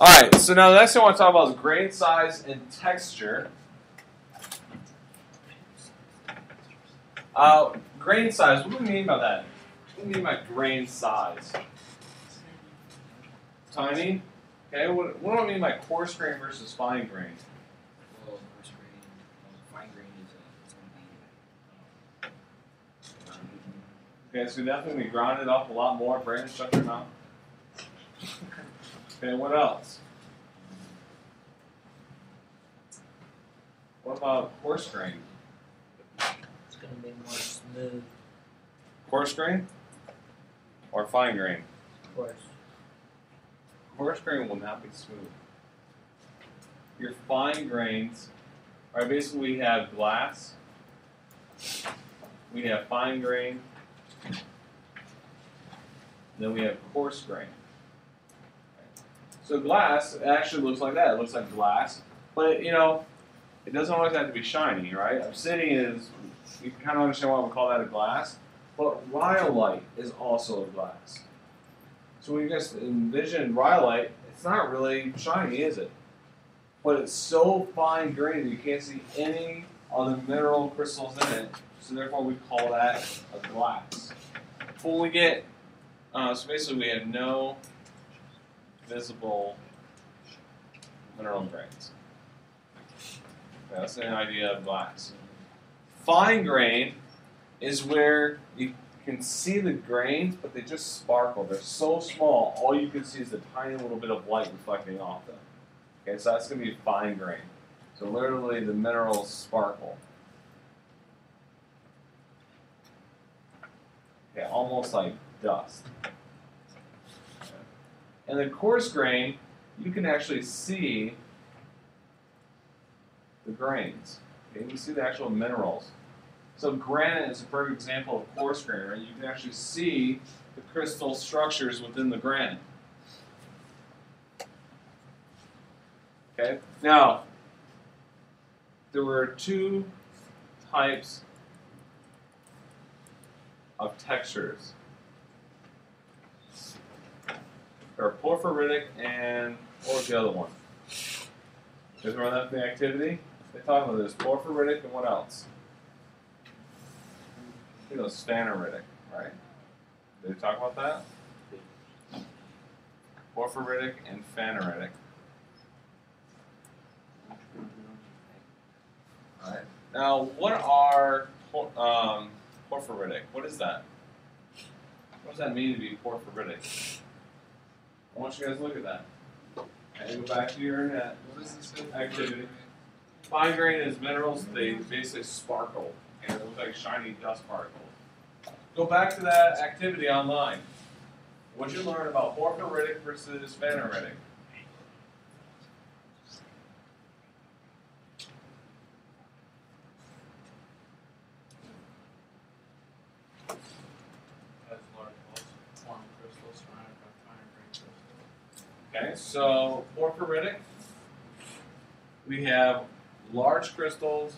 Alright, so now the next thing I want to talk about is grain size and texture. Grain size, what do we mean by that? What do we mean by grain size? Tiny? Okay, what do I mean by coarse grain versus fine grain? Well, coarse grain, fine grain is going to be Okay, so definitely ground it up a lot more, brain structure now. Okay, what else? What about coarse grain? it's going to be more smooth. Coarse grain or fine grain? Coarse. Coarse grain will not be smooth. Your fine grains, right? Basically, we have glass, we have fine grain, then we have coarse grain. So glass actually looks like that. It looks like glass, but it doesn't always have to be shiny, right? Obsidian is, you can kind of understand why we call that a glass, but rhyolite is also a glass. So when you guys envision rhyolite, it's not really shiny, is it? But it's so fine grained that you can't see any other mineral crystals in it, so therefore we call that a glass. When we get, so basically we have no visible mineral grains. Okay, that's the idea of glass. Fine grain is where you can see the grains, but they just sparkle. They're so small, all you can see is a tiny little bit of light reflecting off them. Okay, so that's going to be fine grain. So literally the minerals sparkle. Okay, almost like dust. And the coarse grain, you can actually see the grains. Okay, you can see the actual minerals. So granite is a perfect example of coarse grain, right? You can actually see the crystal structures within the granite. Okay? Now, there were two types of textures. There are porphyritic and what was the other one? You guys remember that from the activity? They talk about this. Porphyritic and what else? I think it was sphaneritic, right? Did they talk about that? Porphyritic and phaneritic. Alright. Now, what are porphyritic? What is that? What does that mean to be porphyritic? I want you guys to look at that. Okay, go back to your net. What is this activity? Fine grain is minerals, they basically sparkle. And they look like shiny dust particles. Go back to that activity online. What'd you learn about porphyritic versus phaneritic? Okay, so porphyritic, we have large crystals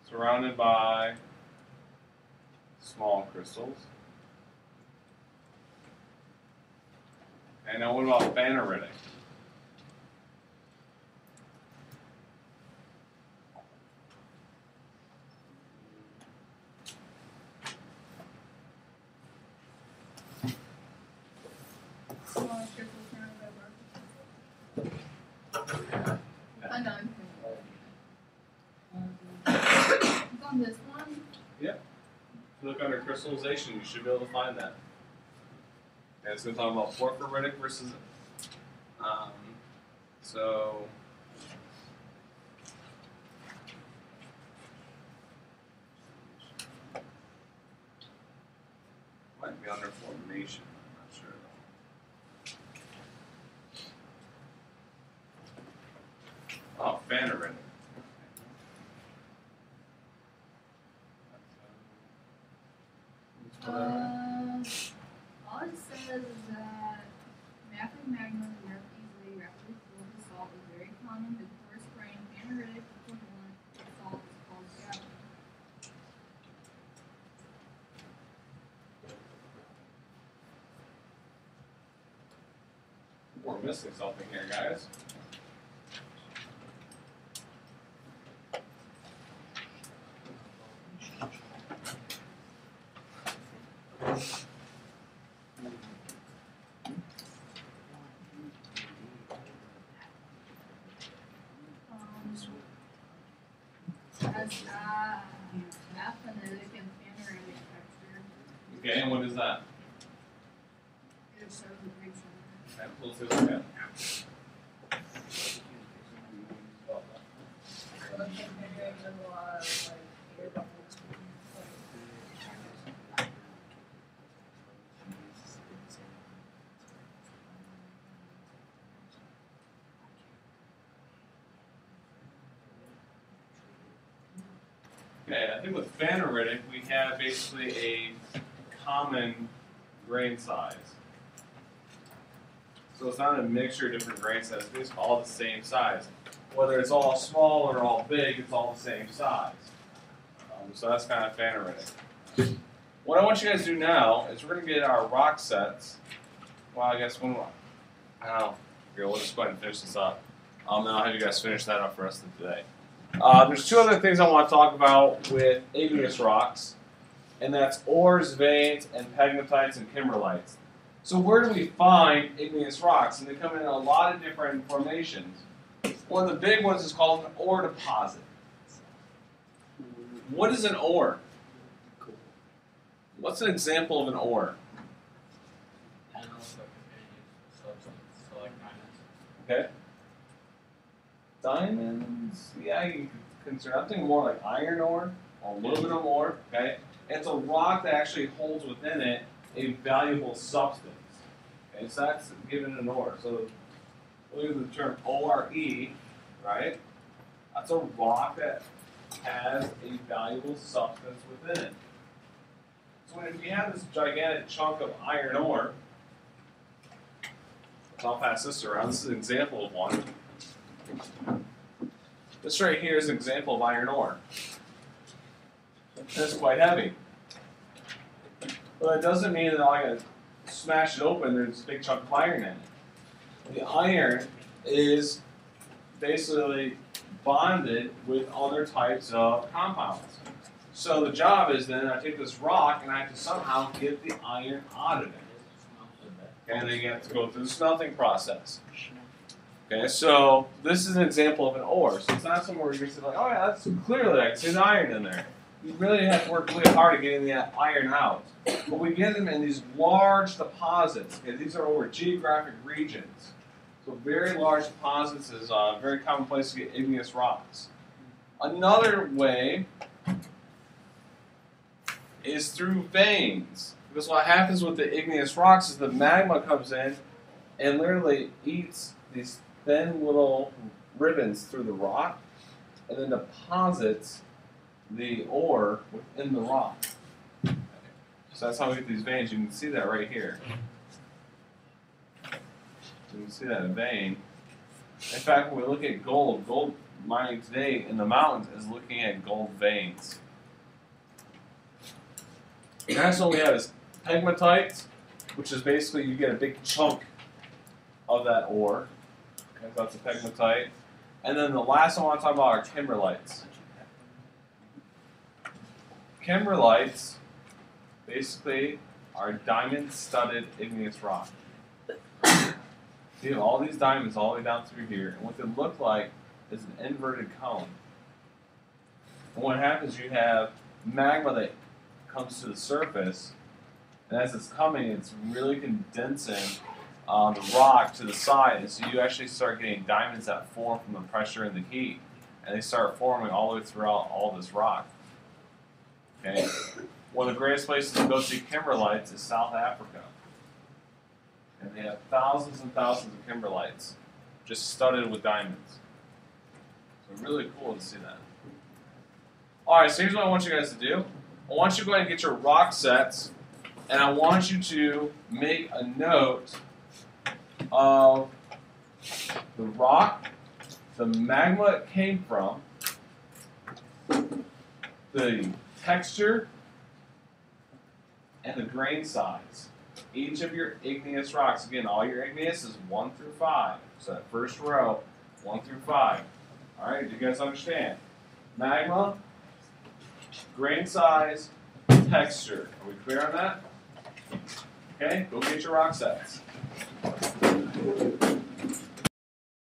surrounded by small crystals. Okay, now what about phaneritic? I know. On this one? Yep. If you look under crystallization, you should be able to find that. And it's going to talk about porphyritic versus. So. Might be under formation. I'm not sure though. Oh, phaneritic. All it says is that mafic magma is easily rapidly filled with salt is very common. The coarse grain phaneritic equivalent of salt is called gravity. we're missing something here, guys. Has aphonetic and panoramic texture. Okay, and what is that? It shows a picture. Okay, let's take a look at it. Okay, I think with phaneritic, we have basically a common grain size. So it's not a mixture of different grain sizes, it's all the same size. Whether it's all small or all big, it's all the same size. So that's kind of phaneritic. What I want you guys to do now is we're going to get our rock sets. Well, I guess when I don't know. Here, we'll just go ahead and finish this up. And I'll have you guys finish that up for the rest of today. There's two other things I want to talk about with igneous rocks, and that's ores, veins, and pegmatites and kimberlites. So where do we find igneous rocks? And they come in a lot of different formations. One of the big ones is called an ore deposit. What is an ore? What's an example of an ore? Okay. Diamonds, yeah, you can consider. I'm thinking more like iron ore or aluminum ore. Okay, it's a rock that actually holds within it a valuable substance. Okay, so that's given an ore. So we'll use the term ORE, right? That's a rock that has a valuable substance within it. So if you have this gigantic chunk of iron ore, I'll pass this around. This is an example of one. This right here is an example of iron ore. It's quite heavy. But it doesn't mean that I gotta smash it open, there's a big chunk of iron in it. The iron is basically bonded with other types of compounds. So the job is then I take this rock and I have to somehow get the iron out of it. Okay, and then you have to go through the smelting process. Okay, so this is an example of an ore. So it's not somewhere where you're going to say, like, oh yeah, that's clearly I can see the iron in there. You really have to work really hard at getting that iron out. But we get them in these large deposits. Okay, these are over geographic regions. So very large deposits is a very common place to get igneous rocks. Another way is through veins. Because what happens with the igneous rocks is the magma comes in and literally eats these thin little ribbons through the rock and then deposits the ore within the rock. So that's how we get these veins. You can see that right here. You can see that vein. In fact, when we look at gold mining today in the mountains is looking at gold veins. The next one we have is pegmatites, which is basically you get a big chunk of that ore. Okay, so that's a pegmatite. And then the last one I want to talk about are kimberlites. Kimberlites basically are diamond-studded igneous rock. You have all these diamonds all the way down through here, and what they look like is an inverted cone. And what happens, you have magma that comes to the surface, and as it's coming, it's really condensing the rock to the side, and so you actually start getting diamonds that form from the pressure and the heat, and they start forming all the way throughout all this rock. Okay, one of the greatest places to go see kimberlites is South Africa, and they have thousands and thousands of kimberlites just studded with diamonds. So really cool to see that. All right, so here's what I want you guys to do. I want you to go ahead and get your rock sets, and I want you to make a note of the rock, the magma it came from, the texture, and the grain size. each of your igneous rocks, again, all your igneous is 1 through 5. So that first row, 1 through 5. All right, do you guys understand? Magma, grain size, texture. Are we clear on that? Okay, go get your rock sets.